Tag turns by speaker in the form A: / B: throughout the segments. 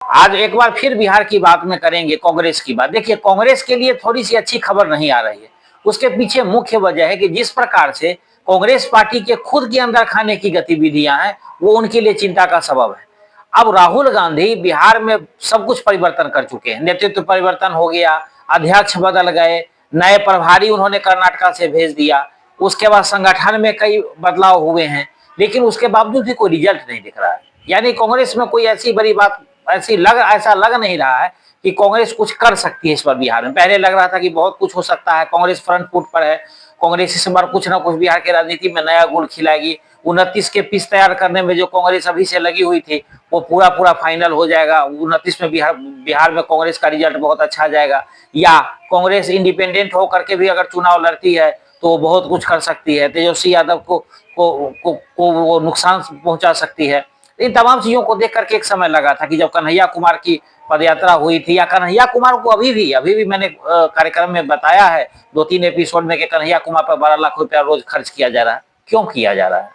A: आज एक बार फिर बिहार की बात में करेंगे, कांग्रेस की बात। देखिए, कांग्रेस के लिए थोड़ी सी अच्छी खबर नहीं आ रही है। उसके पीछे मुख्य वजह है कि जिस प्रकार से कांग्रेस पार्टी के खुद के अंदर खाने की गतिविधियां हैं, वो उनके लिए चिंता का सबब है। अब राहुल गांधी बिहार में सब कुछ परिवर्तन कर चुके हैं। नेतृत्व परिवर्तन हो गया, अध्यक्ष बदल गए, नए प्रभारी उन्होंने कर्नाटका से भेज दिया, उसके बाद संगठन में कई बदलाव हुए हैं, लेकिन उसके बावजूद भी कोई रिजल्ट नहीं दिख रहा है। यानी कांग्रेस में कोई ऐसी बड़ी बात ऐसा लग नहीं रहा है कि कांग्रेस कुछ कर सकती है इस बार बिहार में। पहले लग रहा था कि बहुत कुछ हो सकता है, कांग्रेस फ्रंट फुट पर है, कांग्रेस इस बार कुछ ना कुछ बिहार की राजनीति में नया गुल खिलाएगी। 29 के पिच तैयार करने में जो कांग्रेस अभी से लगी हुई थी, वो पूरा पूरा फाइनल हो जाएगा। 29 में बिहार में कांग्रेस का रिजल्ट बहुत अच्छा जाएगा, या कांग्रेस इंडिपेंडेंट होकर के भी अगर चुनाव लड़ती है तो बहुत कुछ कर सकती है। तेजस्वी यादव को वो नुकसान पहुंचा सकती है। इन तमाम चीजों को देख करके एक समय लगा था कि जब कन्हैया कुमार की पदयात्रा हुई थी, या कन्हैया कुमार को अभी भी मैंने कार्यक्रम में बताया है 2-3 एपिसोड में कि कन्हैया कुमार पर 12 लाख रुपया रोज खर्च किया जा रहा है। क्यों किया जा रहा है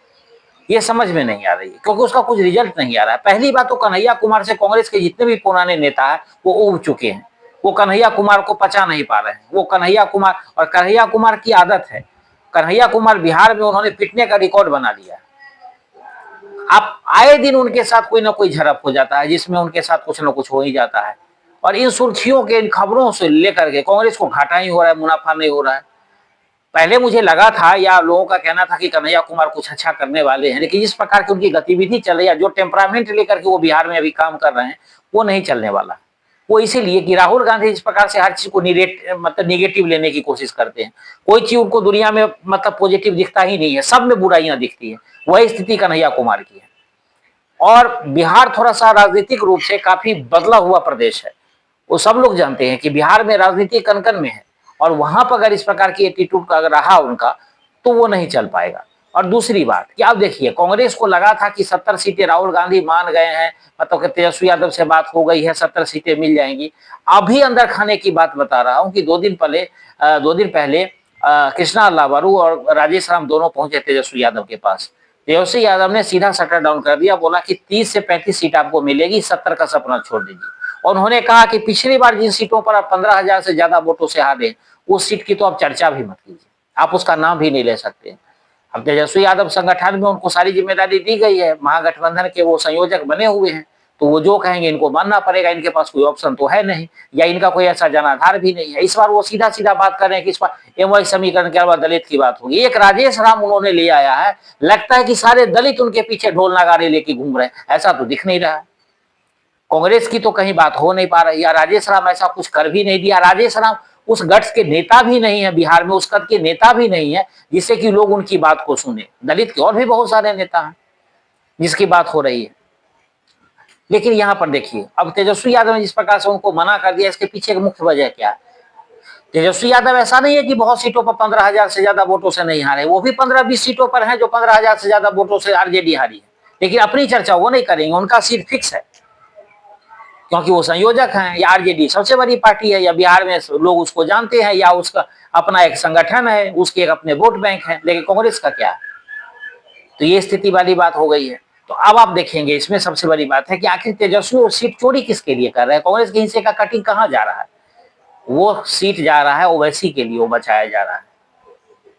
A: ये समझ में नहीं आ रही है, क्योंकि उसका कुछ रिजल्ट नहीं आ रहा है। पहली बात तो कन्हैया कुमार से कांग्रेस के जितने भी पुराने नेता है वो उब चुके हैं, वो कन्हैया कुमार को पचा नहीं पा रहे हैं। वो कन्हैया कुमार की आदत है, कन्हैया कुमार बिहार में उन्होंने पिटने का रिकॉर्ड बना लिया। आप आए दिन उनके साथ कोई ना कोई झड़प हो जाता है, जिसमें उनके साथ कुछ ना कुछ हो ही जाता है। और इन सुर्खियों के, इन खबरों से लेकर के कांग्रेस को घाटा ही हो रहा है, मुनाफा नहीं हो रहा है। पहले मुझे लगा था, या लोगों का कहना था कि कन्हैया कुमार कुछ अच्छा करने वाले हैं, लेकिन जिस प्रकार की उनकी गतिविधि चल रही है, जो टेम्परामेंट लेकर के वो बिहार में अभी काम कर रहे हैं, वो नहीं चलने वाला। वो इसीलिए कि राहुल गांधी इस प्रकार से हर चीज को निगेटिव लेने की कोशिश करते हैं। कोई चीज उनको दुनिया में पॉजिटिव दिखता ही नहीं है, सब में बुराइयां दिखती है। वही स्थिति कन्हैया कुमार की है। और बिहार थोड़ा सा राजनीतिक रूप से काफी बदला हुआ प्रदेश है। वो सब लोग जानते हैं कि बिहार में राजनीति कनकन में है, और वहां पर अगर इस प्रकार की एटीट्यूड का रहा उनका, तो वो नहीं चल पाएगा। और दूसरी बात कि आप देखिए, कांग्रेस को लगा था कि 70 सीटें राहुल गांधी मान गए हैं, मतलब कि तेजस्वी यादव से बात हो गई है, 70 सीटें मिल जाएंगी। अभी अंदर खाने की बात बता रहा हूं कि 2 दिन पहले कृष्णा लाबारू और राजेश राम दोनों पहुंचे तेजस्वी यादव के पास। तेजस्वी यादव ने सीधा शटर डाउन कर दिया, बोला कि 30 से 35 सीट आपको मिलेगी, 70 का सपना छोड़ दीजिए। और उन्होंने कहा कि पिछली बार जिन सीटों पर आप 15,000 से ज्यादा वोटों से हारे, उस सीट की तो आप चर्चा भी मत कीजिए, आप उसका नाम भी नहीं ले सकते। अब तेजस्वी यादव संगठन में उनको सारी जिम्मेदारी दी गई है, महागठबंधन के वो संयोजक बने हुए हैं, तो वो जो कहेंगे इनको मानना पड़ेगा। इनके पास कोई ऑप्शन तो है नहीं, या इनका कोई ऐसा जनाधार भी नहीं है। इस बार वो सीधा सीधा बात कर रहे हैं कि इस बार एमवाई समीकरण के अलावा दलित की बात होगी। एक राजेश राम उन्होंने ले आया है, लगता है कि सारे दलित उनके पीछे ढोल नगाड़े लेके घूम रहे हैं, ऐसा तो दिख नहीं रहा है। कांग्रेस की तो कहीं बात हो नहीं पा रही है। राजेश राम ऐसा कुछ कर भी नहीं दिया। राजेश राम उस गट्स के नेता भी नहीं है, बिहार में उस कद के नेता भी नहीं है जिससे कि लोग उनकी बात को सुने। दलित के और भी बहुत सारे नेता हैं जिसकी बात हो रही है। लेकिन यहां पर देखिए, अब तेजस्वी यादव ने जिस प्रकार से उनको मना कर दिया, इसके पीछे मुख्य वजह क्या है? तेजस्वी यादव ऐसा नहीं है कि बहुत सीटों पर 15,000 से ज्यादा वोटों से नहीं हारे, वो भी 15-20 सीटों पर हैं जो 15,000 से ज्यादा वोटों से आरजेडी हारी है। लेकिन अपनी चर्चा वो नहीं करेंगे, उनका सीट फिक्स है, क्योंकि वो संयोजक हैं, या आरजेडी सबसे बड़ी पार्टी है, या बिहार में लोग उसको जानते हैं, या उसका अपना एक संगठन है, उसके एक अपने वोट बैंक है। लेकिन कांग्रेस का क्या है? तो ये स्थिति वाली बात हो गई है। तो अब आप देखेंगे, इसमें सबसे बड़ी बात है कि आखिर तेजस्वी वो सीट चोरी किसके लिए कर रहे हैं? कांग्रेस के हिस्से का कटिंग कहाँ जा रहा है? वो सीट जा रहा है ओवैसी के लिए, वो बचाया जा रहा है।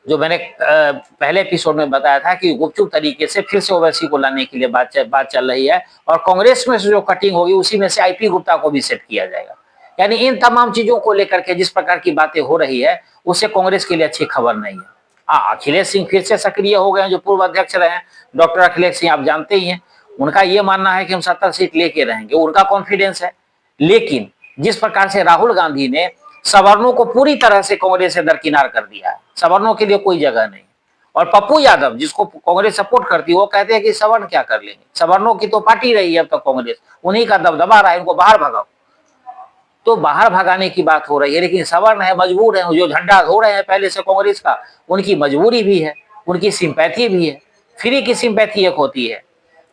A: जो मैंने पहले एपिसोड में बताया था कि गुपचुप तरीके से फिर से ओवैसी को लाने के लिए बात चल रही है, और कांग्रेस में से जो कटिंग होगी उसी में से आईपी गुप्ता को भी सेट किया जाएगा। यानी इन तमाम चीजों को लेकर के जिस प्रकार की बातें हो रही है, उससे कांग्रेस के लिए अच्छी खबर नहीं है। अखिलेश सिंह फिर से सक्रिय हो गए हैं, जो पूर्व अध्यक्ष रहे हैं डॉक्टर अखिलेश सिंह, आप जानते ही हैं। उनका ये मानना है कि हम 70 सीट लेके रहेंगे, उनका कॉन्फिडेंस है। लेकिन जिस प्रकार से राहुल गांधी ने सवर्णों को पूरी तरह से कांग्रेस से दरकिनार कर दिया है, सवर्णों के लिए कोई जगह नहीं। और पप्पू यादव, जिसको कांग्रेस सपोर्ट करती है, वो कहते हैं कि सवर्ण क्या कर लेंगे, सवर्णों की तो पार्टी रही है अब तक कांग्रेस, उन्हीं का दबदबा रहा है, इनको बाहर भगाओ। तो बाहर भगाने की बात हो रही है, लेकिन सवर्ण है, मजबूर है, जो झंडा धो रहे हैं पहले से कांग्रेस का, उनकी मजबूरी भी है, उनकी सिंपैथी भी है। फ्री की सिंपैथी एक होती है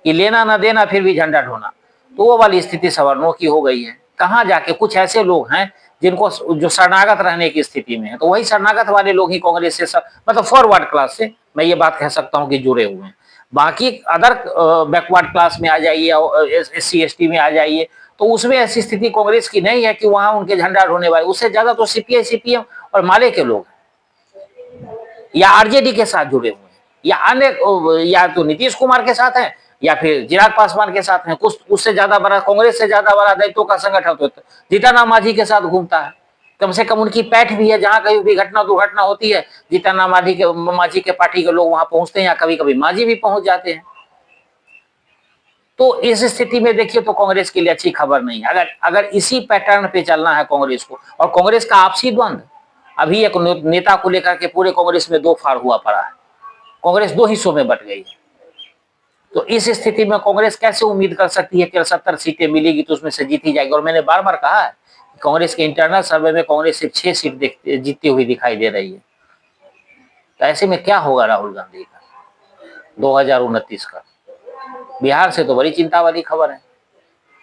A: कि लेना ना देना फिर भी झंडा ढोना, तो वो वाली स्थिति सवर्णों की हो गई है। कहाँ जाके कुछ ऐसे लोग हैं जिनको, जो शरणागत रहने की स्थिति में है, तो वही शरणागत वाले लोग ही कांग्रेस से मतलब फॉरवर्ड क्लास से, मैं ये बात कह सकता हूँ कि जुड़े हुए हैं। बाकी अदर बैकवर्ड क्लास में आ जाइए, SC ST में आ जाइए, तो उसमें ऐसी स्थिति कांग्रेस की नहीं है कि वहां उनके झंडा ढोने वाले, उससे ज्यादा तो सीपीआई सीपीएम और माले के लोग या आरजेडी के साथ जुड़े हुए हैं, या अन्य, या तो नीतीश कुमार के साथ हैं या फिर चिराग पासवान के साथ हैं। कुछ उससे ज्यादा बड़ा, कांग्रेस से ज्यादा बड़ा दायित्व का संगठन तो जीतन मांझी के साथ घूमता है। कम से कम उनकी पैठ भी है, जहां कहीं भी घटना दुर्घटना होती है जीतन मांझी के पार्टी के लोग वहां पहुंचते हैं, या कभी कभी मांझी भी पहुंच जाते हैं। तो इस स्थिति में देखिए तो कांग्रेस के लिए अच्छी खबर नहीं है। अगर इसी पैटर्न पे चलना है कांग्रेस को, और कांग्रेस का आपसी द्वंद अभी एक नेता को लेकर के पूरे कांग्रेस में दो फाड़ हुआ पड़ा है, कांग्रेस दो हिस्सों में बट गई है। तो इस स्थिति में कांग्रेस कैसे उम्मीद कर सकती है कि 70 सीटें मिलेगी तो उसमें से जीती जाएगी। और मैंने बार बार कहा है कांग्रेस के इंटरनल सर्वे में कांग्रेस सिर्फ 6 सीट जीतती हुई दिखाई दे रही है। तो ऐसे में क्या होगा राहुल गांधी का 2029 का? बिहार से तो बड़ी चिंता वाली खबर है।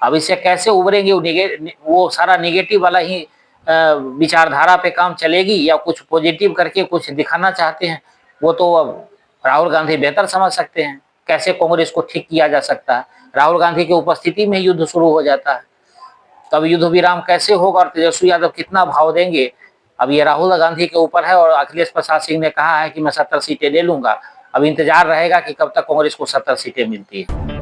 A: अब इससे कैसे उभरेंगे, वो सारा निगेटिव वाला ही विचारधारा पे काम चलेगी, या कुछ पॉजिटिव करके कुछ दिखाना चाहते हैं, वो तो अब राहुल गांधी बेहतर समझ सकते हैं कैसे कांग्रेस को ठीक किया जा सकता है। राहुल गांधी की उपस्थिति में युद्ध शुरू हो जाता है, तब युद्ध विराम कैसे होगा और तेजस्वी यादव कितना भाव देंगे, अब ये राहुल गांधी के ऊपर है। और अखिलेश प्रसाद सिंह ने कहा है कि मैं 70 सीटें ले लूंगा। अब इंतजार रहेगा कि कब तक कांग्रेस को 70 सीटें मिलती है।